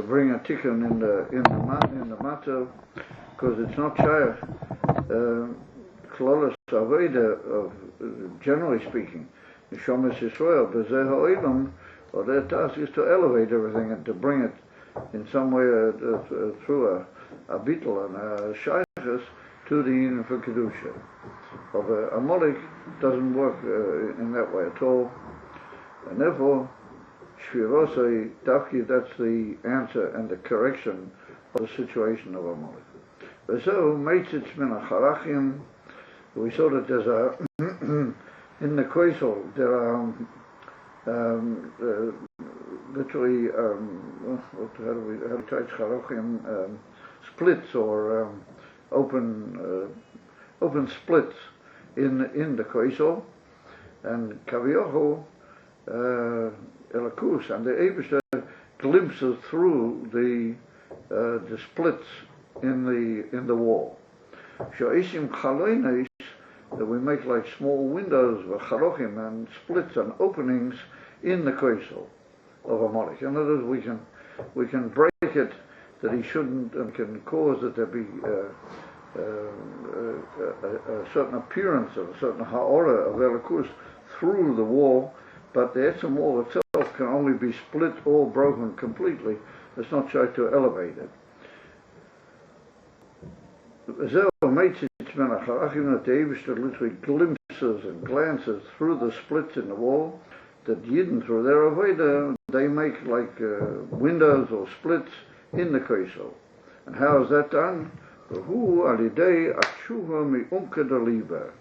bring a tikkun in the matter, because it's not shaykh. Klolos Aveda, generally speaking, Neshamas Yisrael, B'zeh Ha'olam, or their task is to elevate everything and to bring it in some way through a bittul and a shaykhus to the union for kedusha. Of a molik doesn't work in that way at all, and therefore shvirosai dafki, that's the answer and the correction of the situation of a molik. So meitzitz min acharachim. We saw that there's a in the Koisel there are literally how do we touch charachim, splits or open splits in the Koisel, and Kaviocho Elakus, and the Eibishter glimpses through the splits in the wall. Shoishim chaloinis, that we make like small windows with charochim and splits and openings in the koisel of a molik. In other words, we can break it that he shouldn't, and can cause that there be a certain appearance of a certain ha'ora of elikus through the wall, but the etzem wall itself can only be split or broken completely. It's not tried to elevate it. That the Eibishter literally glimpses and glances through the splits in the wall, that Yidden through their Aveda, they make like windows or splits in the Koisel. And how is that done? Hu alidei atshuva mi'umka daliba,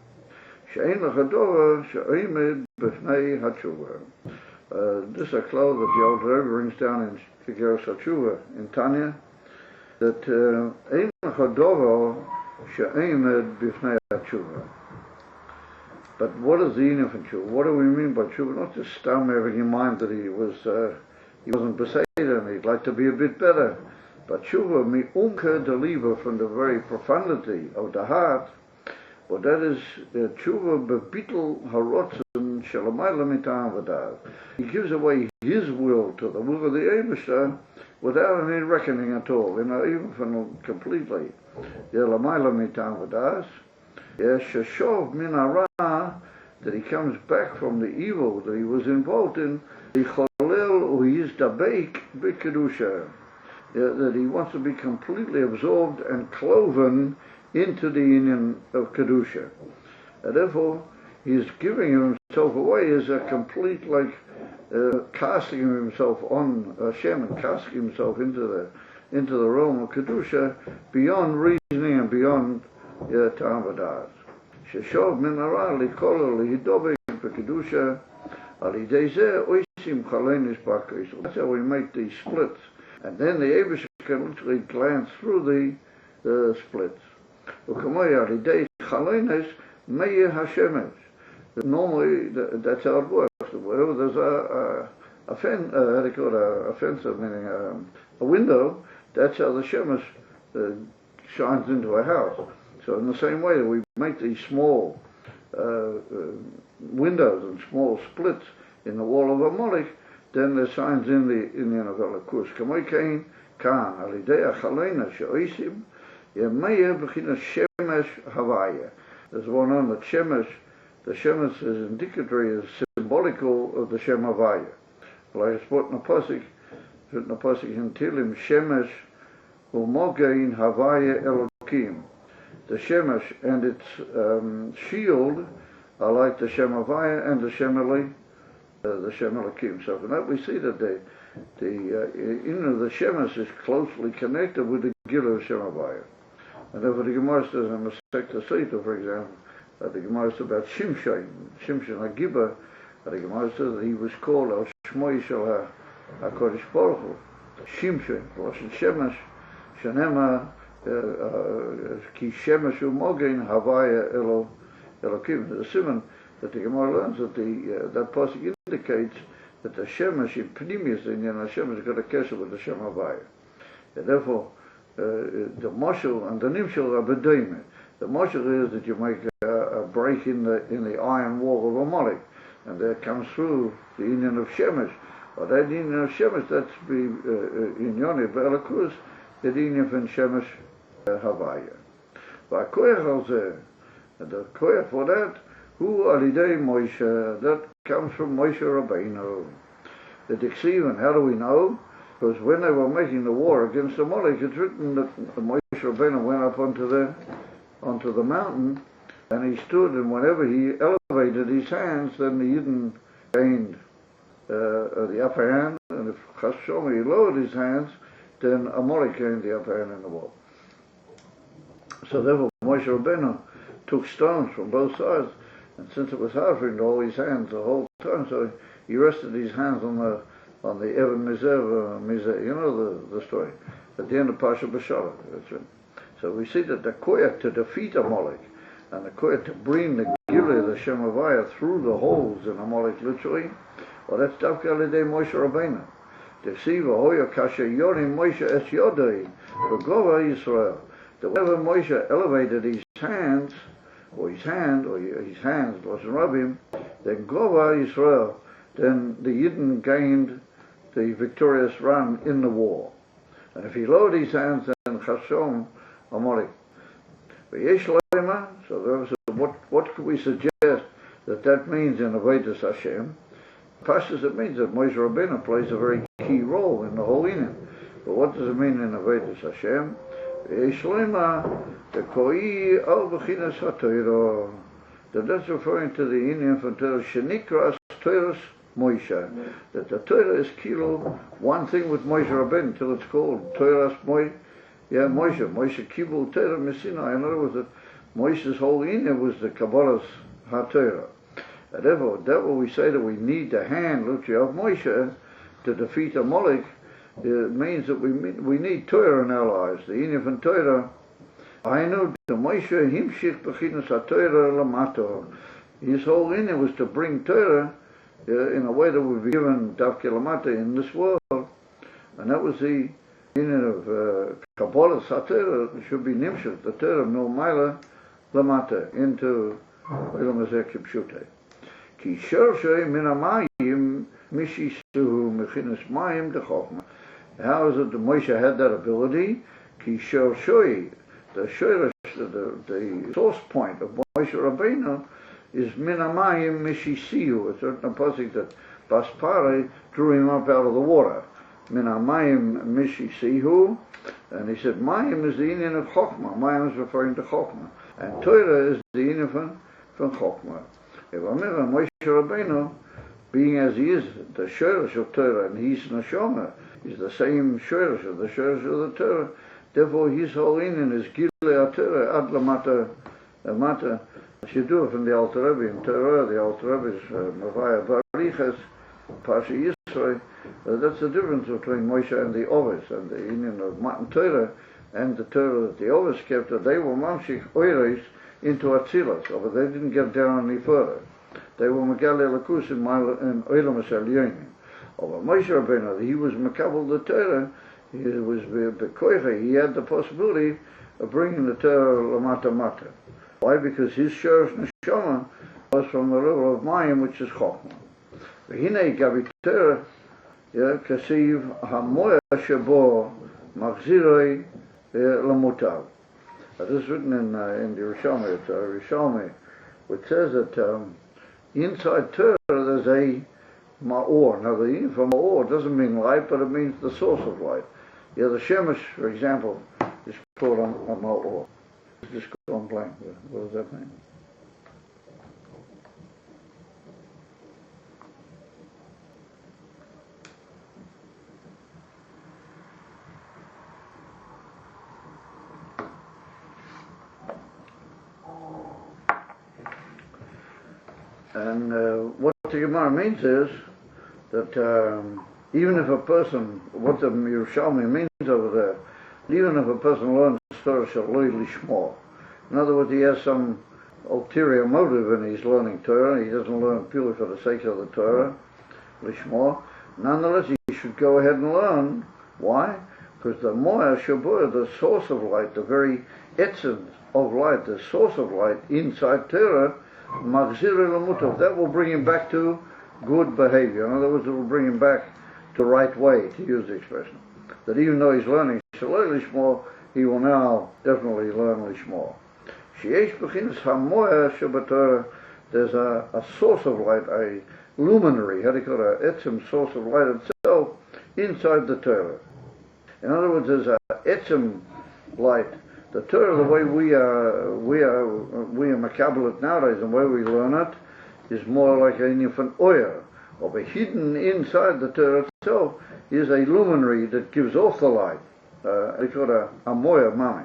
she'ein l'chadora she'oimed b'fnei hatshuva. This is a cloud that the old Rebbe brings down in Tigeros HaTshuva in Tanya, that ein l'chadora she'oimed b'fnei hatshuva. But what is the union for tshuva? What do we mean by tshuva? Not just stam having in mind that he wasn't beseder and he'd like to be a bit better. But tshuva mi umke deliver from the very profundity of the heart. Well, that is tshuva bebitul harotzen shalamayla mitam v'dad. He gives away his will to the will of the Eibishter without any reckoning at all, even from completely. Yalamayla mitam v'dad. Sheshov min hara, that he comes back from the evil that he was involved in. Yicholel u'yizdabeik b'kedusha. That he wants to be completely absorbed and cloven into the union of Kedusha. And therefore, he is giving himself away as a complete, casting himself on Hashem and casting himself into the realm of Kedusha beyond reasoning and beyond Ta'am v'Da'at. Sheshov min hara likol lihidobek b'Kedusha alidei zeh oisim chalenis b'Koisel. That's how we make these splits. And then the Eibishter can literally glance through the splits. Normally, that's how it works. Wherever there's a fence, meaning a window, that's how the shemesh shines into a house. So in the same way that we make these small windows and small splits in the wall of a molik, then there shines in the union of Elikus. Kamoi kain kan alidei achalena she'oisim yemeyer b'chinas shemesh havaya. There's one on the shemesh. The shemesh is indicatory, is symbolical of the Shem Havaya. Like it's put in the pasuk in Tilim, shemesh u'mogein havaya elokim. The shemesh and its shield are like the Shem Havaya and the Shem Elokim. So from that we see that the shemesh is closely connected with the Gila of Shem Havaya. And therefore the Gemara says in Masechta Seita, for example, the Gemara says about Shimshon HaGibah, the Gemara says that he was called Al Shmoi Shel HaKodesh Baruch Hu, Shimshon, Lashon Shemesh, Shenema, Ki Shemesh U'mogein Havaya Elokim. The simon that the Gemara learns that that pasuk indicates that the shemesh in Pnimius in Hashem has got a kesher with the Shem Havaya. And therefore, the moshel and the nimshel are bedoime. The moshel is that you make a break in the iron wall of a molik, and there comes through the union of shemesh But that in Shemesh, that's be in Yoni Belakus, the Dinya from Shemesh Havaya. But Koyach the Koyach for that, who Alidei Moshe, that comes from Moshe Rabbeinu. The Dixiv, how do we know? Because when they were making the war against Amalek, it's written that Moshe Rabbeinu went up onto the mountain, and he stood, and whenever he elevated his hands, then the Yidden gained the upper hand, and if Chas V'Sholom he lowered his hands, then Amalek gained the upper hand in the war. So therefore Moshe Rabbeinu took stones from both sides, and since it was hard for him to hold his hands the whole time, so he rested his hands on the Evan Mizer, you know the story, at the end of Pasha B'Shalach. So we see that the koyach to defeat Amalek, and the koyach to bring the Gilead, the Shem Havaya, through the holes in Amalek literally, well, that's Davka Alidei Moshe Rabbeinu. Desiva Hoya Kasha Yorim Moshe Es Yodei V'Gova Yisrael. That whenever Moshe elevated his hands, or his hands wasn't rub him, then Gova Yisrael, then the Yidden gained the victorious run in the war. And if he lowered his hands, then Chashom Amalek. So what could we suggest that means in Avodas Hashem? Pashas, it means that Moshe Rabbeinu plays a very key role in the whole Inyan. But what does it mean in Avodas Hashem? That's referring to the Inyan from Torah Shenikras Torahs Moshe. That the Torah is kilo one thing with Moshe Rabbeinu till it's called Torahs Moshe. Yeah, Moshe Kibul Torah Messina. In other words, that Moshe's whole Inyan was the Kabbalah's HaTorah. Therefore, we say that we need the hand, literally, of Moshe to defeat Amalek. It means that we need Torah in our lives. The Inyan from Torah, I know the Moshe Himshich Bechinas HaTorah Lamato. His whole Inyan was to bring Torah in a way that would be given Davke Lamata in this world. And that was the Inyan of Kabbalah's HaTorah, should be Nimshach, the Torah of Milmaila Lamata, into Olam Hazeh Kipshutei. Ki Shorshay Min HaMayim Mishisuhu Mechinas Mayim Dechokma. How is it that Moshe had that ability? Ki Shorshay, the Shoresh, the source point of Moshe Rabbeinu is Min HaMayim Mishisihu. It's certain pasuk that Baspare drew him up out of the water. Min HaMayim Mishisihu, and he said Mayim is the Inyan of Chokma. Mayim is referring to Chokma, and Torah is the Inyan from Chokma. If I remember Moshe Rabbeinu, being as he is the Shoresh of Torah, and he's Neshama, he's the same Shoresh of the Torah. Therefore, his whole Inyan is Gilei Torah Ad Lamata. As you do it from the Alter Rebbe in Torah, the Alter Rebbe's Mavaya Bariches, Pasha Yisrael. That's the difference between Moshe and the Ovis, and the Inyan of Matan Torah, and the Torah that the Ovis kept. That they were Mamshich Oiris into Atzilas, but they didn't get down any further. They were Megaleh Lakus in Olam Hashem. But Moshe Rabbeinu, he was Mekabel the Torah. He was Bekoiche. He had the possibility of bringing the Torah Lamata Mata. Why? Because his Shorish Neshama was from the level of Mayim, which is Chokma. V'hinei Gabi Torah Kasiv HaMoya Shebo Machziroi Lamutav. This is written in the Yerushalmi. It's Yerushalmi, which says that inside Torah there's a ma'or. Now the Inyan for ma'or doesn't mean light, but it means the source of light. Yeah, the Shemesh, for example, is called a ma'or. It's just gone blank. What does that mean? And what the Gemara means is that even if a person, what the Yerushalmi means over there, even if a person learns Torah Shaloi Lishmo, in other words, he has some ulterior motive in his learning Torah, he doesn't learn purely for the sake of the Torah, Lishmo, nonetheless he should go ahead and learn. Why? Because the Moya Shabur, the source of light, the very essence of light, the source of light inside Torah, Machzir Lamutav, that will bring him back to good behavior. In other words, it will bring him back the right way, to use the expression. That even though he's learning Shalei Lishmo, he will now definitely learn Lishmo. Sheyesh Bechinas HaMoya Shebatorah, there's a source of light, a luminary, how do you call it, an etzem source of light itself, inside the Torah. In other words, there's a etzem light. The Torah, the way we are Makabbalit nowadays, and the way we learn it, is more like an infant oil. Or hidden inside the Torah itself is a luminary that gives off the light. It's called a moya mami.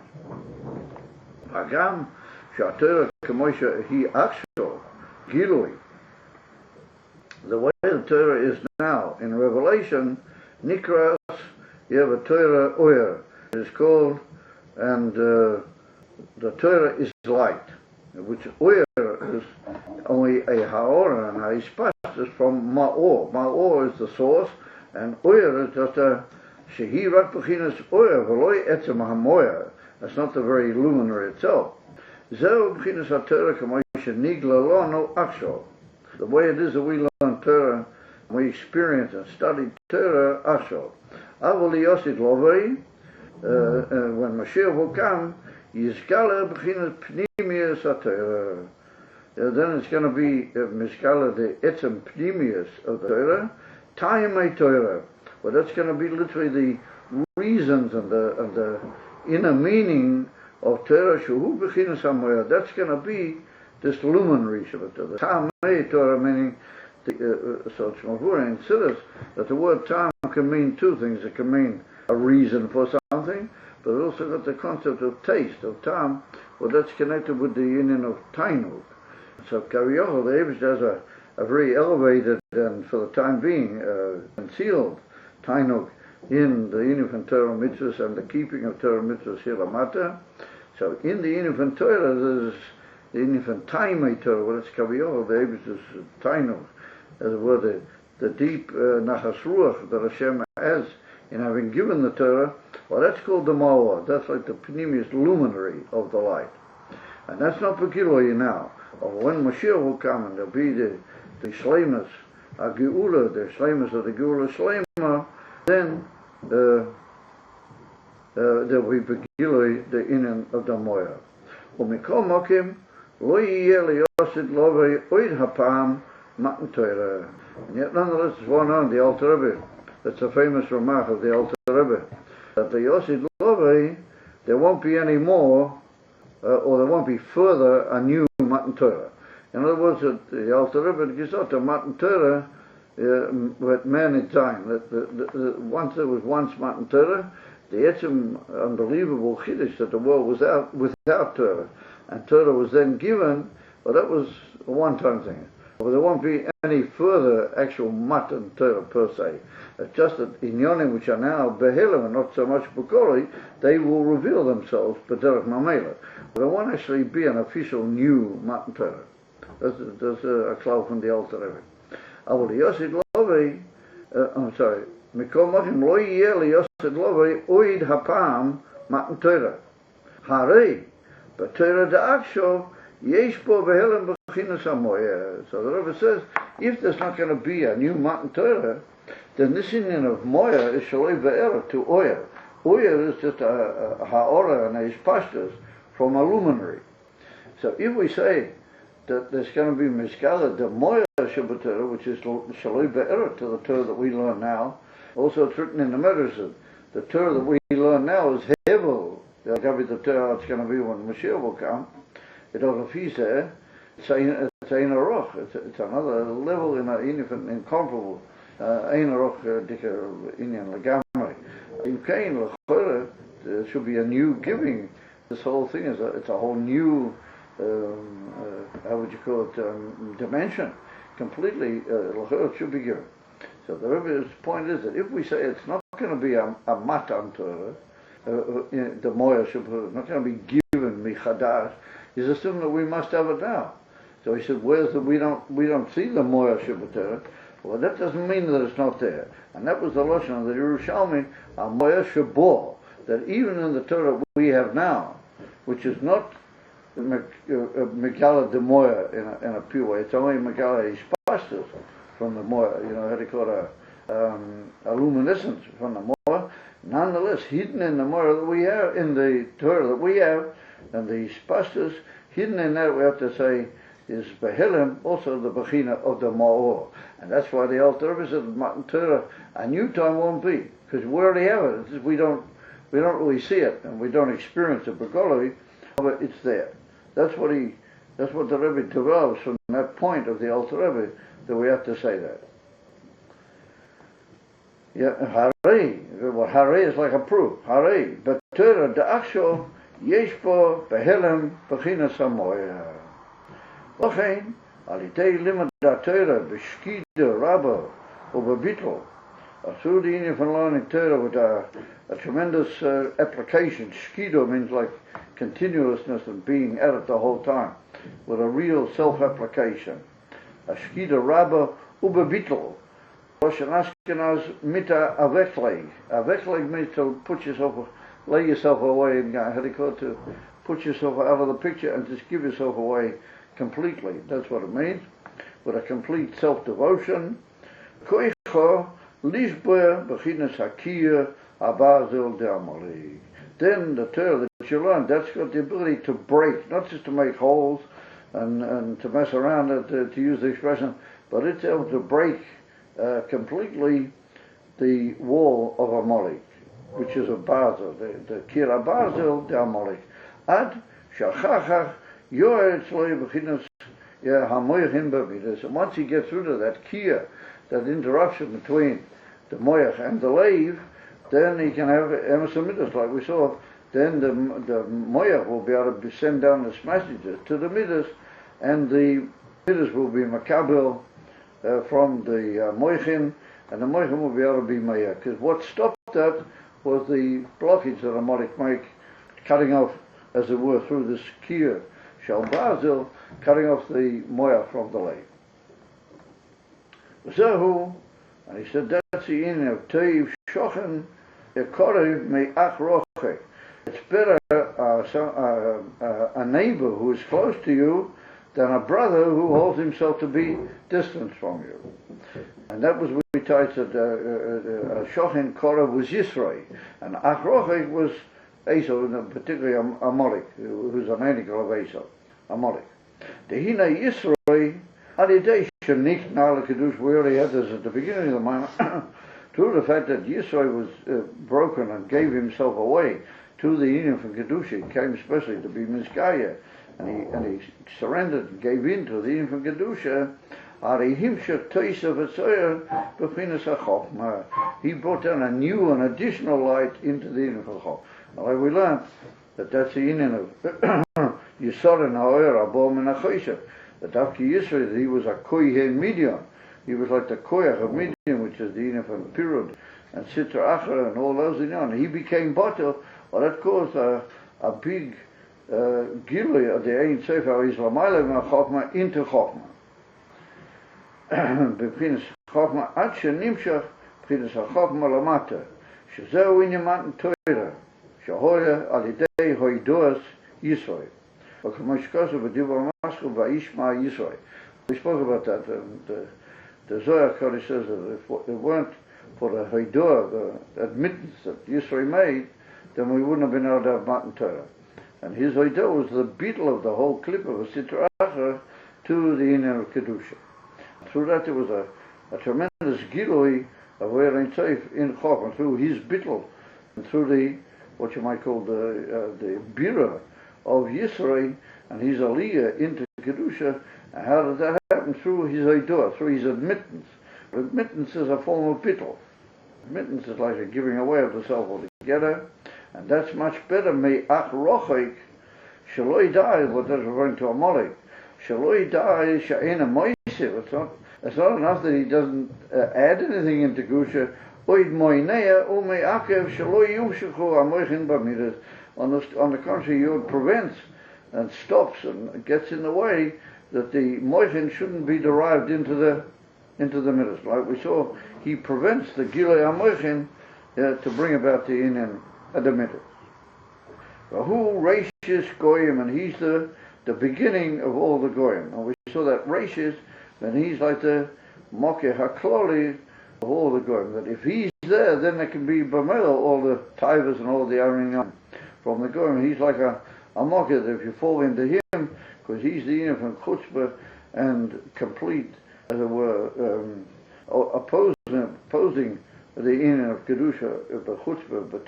Hagam she'atorah k'moshe hi aksho gilui. The way the Torah is now in Revelation, Nikras, you have a Torah oyer. It is called, and the Torah is light, which oyer is only a haora and a spastus from ma'or. Ma'or is the source, and oyer is just a shehi rak b'chinas oyer v'loi etzem hamoyer. That's not the very luminary itself. Zeu b'chinas haTorah k'moshe nigla lo no aksho. The way it is that we learn Torah, we experience and study Torah aksho. Avol yosid lovei, when Mashiach will come, yizkala b'chinas pnimius haTorah. Then it's going to be Mizkala, the etzem pnimius of the Torah, Taimei Torah. But that's going to be literally the reasons and the inner meaning of Torah. Shuhu b'chinas hamoya. That's going to be this luminary Shabbat Torah. Taimei Torah, meaning, so Shmavura considers that the word Tam can mean two things. It can mean a reason for something, but it also got the concept of taste, of Tam, well, that's connected with the union of Tainuk. So Kaviyachol, the Eibush has a very elevated and, for the time being, concealed Tainuk in the Inifan Torah mitzvahs and the keeping of Torah mitzvahs Hilamata. So in the Inifan Torah, there's the Inifan Taimei Torah, well, it's Kaviyachol, the Eibush's Tainuk, as it were, the deep Nachas Ruach that Hashem has in having given the Torah. Well, that's called the Ma'or. That's like the Pnimius luminary of the light. And that's not peculiar now. Or when Mashiach will come and there'll be the Shleimus, a Geula, the Shleimus of the Geula Shleima, then there'll be peculiar the Inyan of the Moya. Umikol Mokim, lo yiyeh liyosid lovei oid hapam matan Torah. And yet nonetheless there's one on the Alter Rebbe. That's a famous remark of the Alter Rebbe. That the Yosid Lovei, there won't be any more, or there won't be further a new Matan Torah. In other words, the Alter Rebbe gives out the Matan Torah with man in time. That once there was once Matan Torah, the etzem unbelievable chiddush that the world was out without Torah, and Torah was then given. Well, that was a one-time thing. Well, there won't be any further actual Matan Torah per se. It's just that Inyonim, which are now Behelim and not so much Bukori, they will reveal themselves B'derech Mamela. But there won't actually be an official new Matan Torah. That's a klal from the Alter Rebbe. Avol Yosid Lovei, I'm sorry, Mikol Mochim lo yiyeh liyosid Lovei oid hapam Matan Torah. Harei, b'Torah da'aksho, yesh bo Behelim b'chinas hamoya. So the Rebbe says, if there's not going to be a new Matan Torah, then this union of Moya is Shalei Be'er to Oya. Oya is just a ha'ora and a pashtas from a luminary. So if we say that there's going to be Mizkala, the Moya Shabbat Torah, which is Shalei Be'er to the Torah that we learn now, also it's written in the Medrash, the Torah that we learn now is Hevel. There's going to be the Torah it's going to be when Mashiach will come. It also it's Ein Aroch. It's another level in incomparable. Ein Aroch Dika Inyan Lagamri. In Cain, Lachora, there should be a new giving. This whole thing it's a whole new, how would you call it, dimension. Completely, Lachora should be given. So the Rebbe's point is that if we say it's not going to be a Matan Torah, the Moya Shabbat, not going to be given Michadash, he's assuming that we must have it now. So he said, where's the, we don't see the Moya Shabbat Torah. Well, that doesn't mean that it's not there. And that was the Lashon of the Yerushalmi, a Moya Shabbat, that even in the Torah we have now, which is not Megala de Moya in a pure way, it's only Megala Ishpastus from the Moya, how do you call it, a luminescence from the Moira. Nonetheless, hidden in the Moira that we have, in the Torah that we have, and the pastors, hidden in that we have to say is Behelim, also the Bechina of the Ma'or. And that's why the Alter Rebbe said Matan Torah, a new time won't be, because we already have it. We don't really see it, and we don't experience it begolly, but it's there. That's what the Rebbe develops from that point of the Alter Rebbe, that we have to say that. Yeah, Harei. Well, Harei is like a proof. Harei. But Torah, the actual, yesh po behelem bechina samoya. Lochein, alitei limit da Torah, beshkida rabba, or bebitl. Through the Indian from learning Torah with a tremendous application. Shkido means like continuousness and being at it the whole time, with a real self-application. A shkida rabba, ubebitl. Rosh Ashkenaz mita avekleg. Avekleg means to put yourself, lay yourself away, and to put yourself out of the picture and just give yourself away completely. That's what it means. With a complete self-devotion. Koicho lishber bechinas hakiya abazel de'amali. Then the Torah that you learn, that's got the ability to break, not just to make holes and to mess around, to use the expression, but it's able to break completely the wall of Amalek, which is a Basel, the Kira Basel, the Amalek. Ad Shachachach Yoetz Lo Bechinas HaMoyachim B'Midas. And once he gets rid of that Kira, that interruption between the Moyach and the Leiv, then he can have Emerson Midas, like we saw. Then the Moyach will be able to send down his messages to the Midas, and the Midas will be Makabel from the Moichin, and the Moichin will be able to be Meir. Because what stopped that was the blockage that Amalek make, cutting off, as it were, through this Kir, Shal Basil, cutting off the Moya from the lake. Zehu, and he said, that's the in of Teiv Shochen, Ekorev Me'ach Roche. It's better a neighbor who is close to you than a brother who holds himself to be distant from you. And that was what we tied to Shochen Korev was Yisroi, and Ach Roche was Esau, particularly Amalek, who's an enemical of Esau, Amalek. The Hina Yisroi, Adidei Shanik Nala Kedush, we already had this at the beginning of the minor, through the fact that Yisroi was broken and gave himself away to the Indian from Kedusha. He came especially to be Mizkaya, and he surrendered and gave in to the Indian from Kedusha. He brought down a new and additional light into the Indian from Chok. Like we learned that that's the Indian of Yisod and Ha'or Abo Menachosha. That after Yisrael, he was a Kohen Midian. He was like the Koyach of Midian, which is the Indian from Pirud and Sitra Achra and all those in on. He became Batel, or that caused a big Gilui of the Ein Sefer Islamayla Chokma into Chokma. Befinis Chokma Ad Shenimshach Befinis HaChokma Lamata Shezeu in Yamatan Torah Shahoya Alidei Hoidoas Yisrael. We spoke about that. The Zohar Kodesh says that if it weren't for the Hoidoah, the admittance that Yisrael made, then we wouldn't have been able to have Matan Torah. And his Hoidoah was the beetle of the whole clip of a Sitra Achra to the inner Kedusha. Through that there was a tremendous Gilui of where in Seif in Chok, and through his beetle, and through the, what you might call the Bira of Yisrael and his Aliyah into Kedusha. And how did that happen? Through his Hoidoah, through his admittance. Admittance is a form of bittul. Admittance is like a giving away of the self altogether, and that's much better. Me'ach rochik, shaloi dai, what that's referring to Amalek. Shaloi dai she'ena moisiv. It's not enough that he doesn't add anything into Kedusha. Oid moinea u'me'akev shaloi yumshuchu amoichin b'midas. On the contrary, it prevents and stops and gets in the way that the moichin shouldn't be derived into the midas. Like we saw, he prevents the gilei hamoichin to bring about the inin at the midas. Who Rashis goyim, and he's the beginning of all the goyim. And we saw that Rashis, and he's like the mokeh hakloli of all the Goyim, that if he's there, then there can be Bamela, all the Tivers and all the Aringan from the Goyim. He's like a mocker if you fall into him, because he's the Ina from Chutzpah and complete, as it were, opposing the Ina of Kedusha, of the Chutzpah, but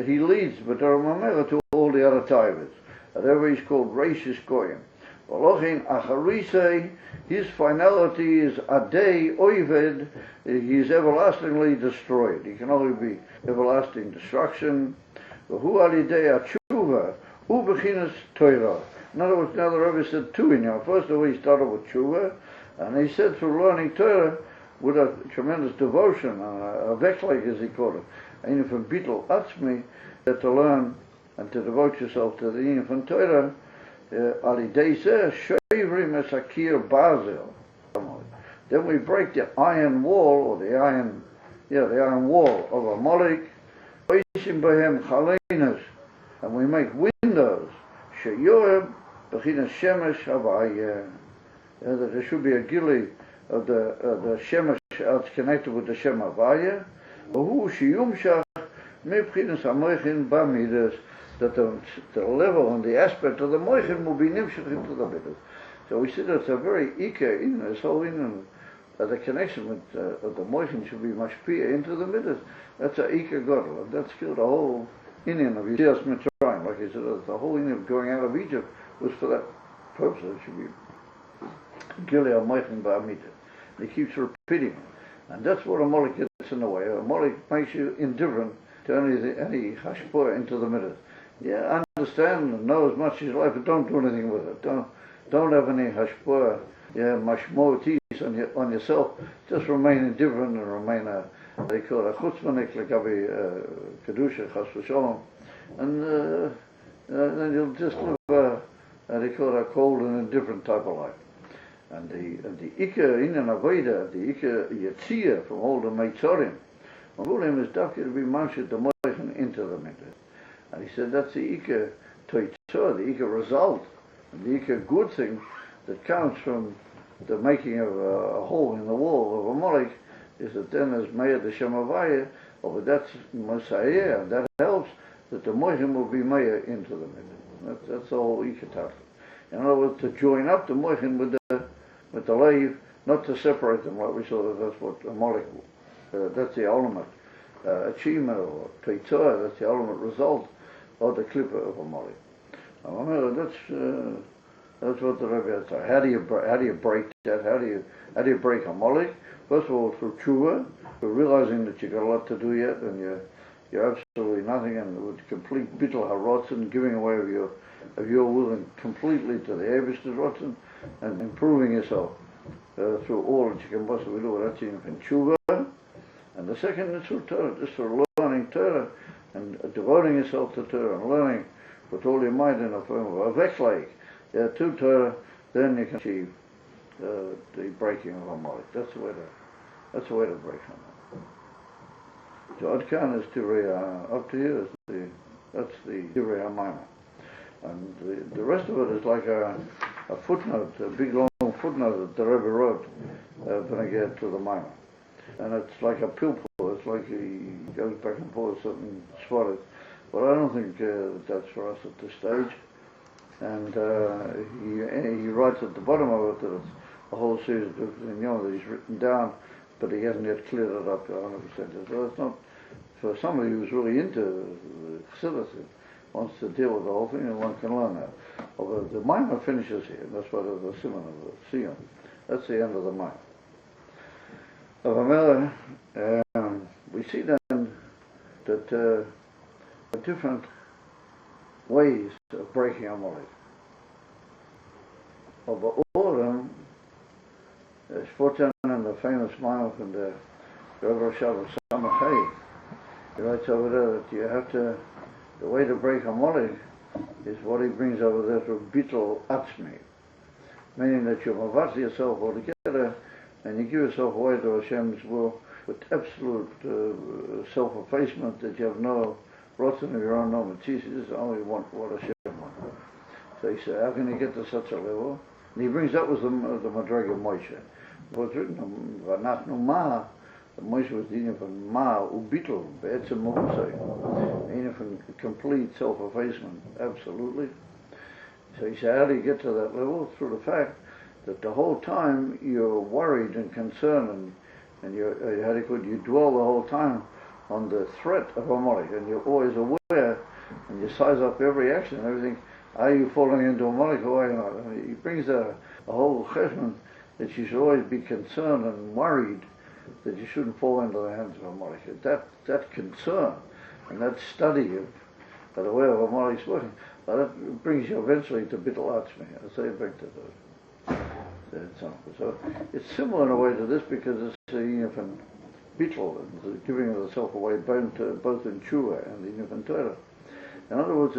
he leads B'Torah Mamela to all the other Tivers. Whatever he's called Rashis Goyim. Walochin Acharisei, his finality is Adei Oived, he is everlastingly destroyed. He can only be everlasting destruction. V'hu alidei atshuva, hu bechinas Torah. In other words, now the Rebbe said two in here. First of all, he started with tshuva, and he said through learning Torah with a tremendous devotion, a veklik as he called it, and from Bittul Atzmi, that to learn and to devote yourself to the Ina from Torah, alidei zeh shevrim es akir bazel. Then we break the iron wall, or the iron wall of Amalek, and we make windows, sheyoeb bechinas shemesh havayeh. That there should be a gili of the shemesh that's connected with the Shem Havayeh, who sheyumshach mebchinas hamoichin bamidas, that the level and the aspect of the moichin will be nimshach into the midas. So we see that's a very ikar in this whole in the connection with the moichin should be mashpia into the midas. That's a ikar godel, and that's killed the whole Indian of Yitzias Mitzrayim. Like he said, the whole Indian of going out of Egypt was for that purpose. It should be Gili al-Moichin ba'amida. He keeps repeating, and that's what Amalek gets in the way. Amalek makes you indifferent to any hashpah into the midas. Yeah, understand and know as much as you like, but don't do anything with it. Don't have any hashpah, mashmotis on yourself. Just remain indifferent and remain they call it a chutzmanik, like kedusha, chas v'sholom, and then you'll just live they call it a cold and indifferent type of life. And the ikar in an avoda, the ikar yatzia from all the meitzorim, Magulim is dafka to be manshid the moichin into the midas. And he said that's the ikar toitzor, the ikar result, and the ikar good thing that comes from the making of a hole in the wall of Amalek, is that then as Meir the Shem Havayeh, but that's Messiah, and that helps that the moichin will be Meir into the midas. That's the whole ikar tafel. In other words, to join up the moichin with the leiv, not to separate them like we saw. That's what Amalek. That's the ultimate achievement, or Teitzor, that's the ultimate result of the Klippa of Amalek. That's what the Rebbe said. How do you break that? How do you break Amalek? First of all, through tshuva, through realizing that you've got a lot to do yet, and you're absolutely nothing, and with complete bittul harotzen, giving away of your will and completely to the Eibishter's rotzen, and improving yourself through all that you can possibly do. That's in tshuva. And the second is through Torah, just through learning Torah and devoting yourself to Torah and learning with all your might in the form of a veklik to Torah, then you can achieve the breaking of Amalek. That's the way to break Amalek. So Adkan is Divrei, up to you. That's the Divrei HaMaimon. And the rest of it is like a footnote, a big long footnote that the Rebbe wrote when I get to the Maimon. And it's like a pilpul, it's like he goes back and forth something spotted. But I don't think that's for us at this stage. And he writes at the bottom of it that it's a whole series of different that he's written down, but he hasn't yet cleared it up to 100%. So it's not, for somebody who's really into Chassidus, wants to deal with the whole thing, and one can learn that. Although the Maimon finishes here, and that's why the Simon of the Sion. That's the end of the Maimon. Of Amela, we see then that there are different ways of breaking Amalek. Of all of them, Shpotan and the famous Maimon from the Rebbe Rashab of Samachay, he writes over there that you have to, the way to break Amalek is what he brings over there through Bittul Atzmi, meaning that you mavatz yourself altogether and you give yourself away to Hashem's will with absolute self-effacement, that you have no rotten of your own knowledge. You just only want what Hashem wants. So he said, how can you get to such a level? And he brings that was the Madrega Moshe. was written, Vanachnu Ma, the Moshe was the union from Ma, Ubitul, Be'etzem Mahusay, the union from complete self-effacement, absolutely. So he said, how do you get to that level? Through the fact that the whole time you're worried and concerned, and you dwell the whole time on the threat of Amalek, and you're always aware, and you size up every action and everything. Are you falling into Amalek or are you not? And he brings a whole cheshbon that you should always be concerned and worried that you shouldn't fall into the hands of Amalek. That concern and that study of the way of Amalek's working, that brings you eventually to Bittul Atzmi. I say back to the example. So it's similar in a way to this because it's a union from Bittul, and the giving of the self away both in Tshuva and the union from Torah. In other words,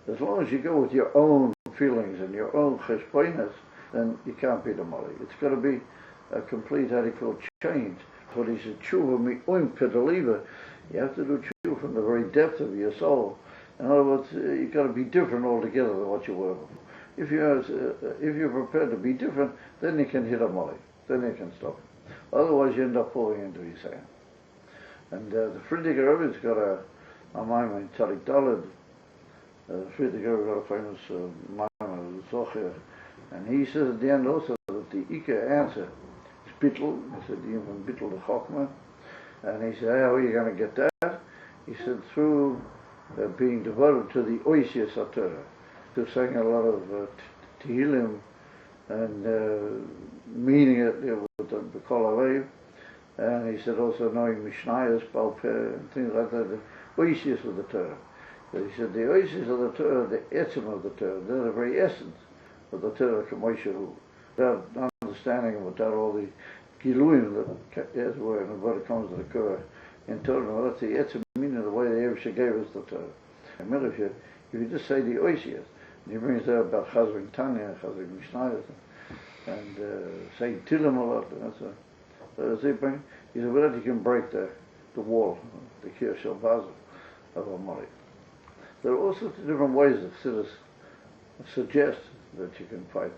as long as you go with your own feelings and your own cheshbonos, then you can't be the Amalek. It's got to be a complete radical change. What he said, Tshuva mi'um kedaliva. You have to do Tshuva from the very depth of your soul. In other words, you've got to be different altogether than what you were before. If you're prepared to be different, then you can hit Amalek. Then you can stop. Otherwise, you end up falling into his hand. And the Frierdiker Rebbe's got a Maimon in Tzadik Daled. The Frierdiker Rebbe got a famous Maimon, Zocher, and he says at the end also that the Ika answer is Bittul. He said, the human Bittul the Chokmah. And he said, how are you going to get that? He said, through being devoted to the Oisius HaTorah, to saying a lot of Tehillim and meaning it with the Kol Havev. And he said also knowing Mishnayos, Balpeh, and things like that, the Oisius of the Torah. So he said the Oisius of the Torah, the Etzem of the Torah, they're the very essence of the Torah Kamoshahu. Without understanding, without all the Giluim that, as well, and what it comes to occur in Torah, that's the Etzem meaning of the way the Eivsha gave us the Torah. And if you just say the Oisius, and he brings there about Chazrin Tanya, Chazrin Mishnayos, and saying Tillim a lot, and that's he said, with that you can break the wall, the Kir Shel Vaza of Amalek. There are all sorts of different ways that Siddur suggest that you can fight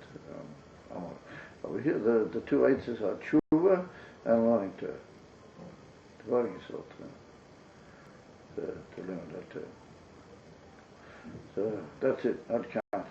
Amalek. Over here, the two eights are Tshuva and learning Torah. Devoting yourself to learn that Torah. So that's it. I'd count.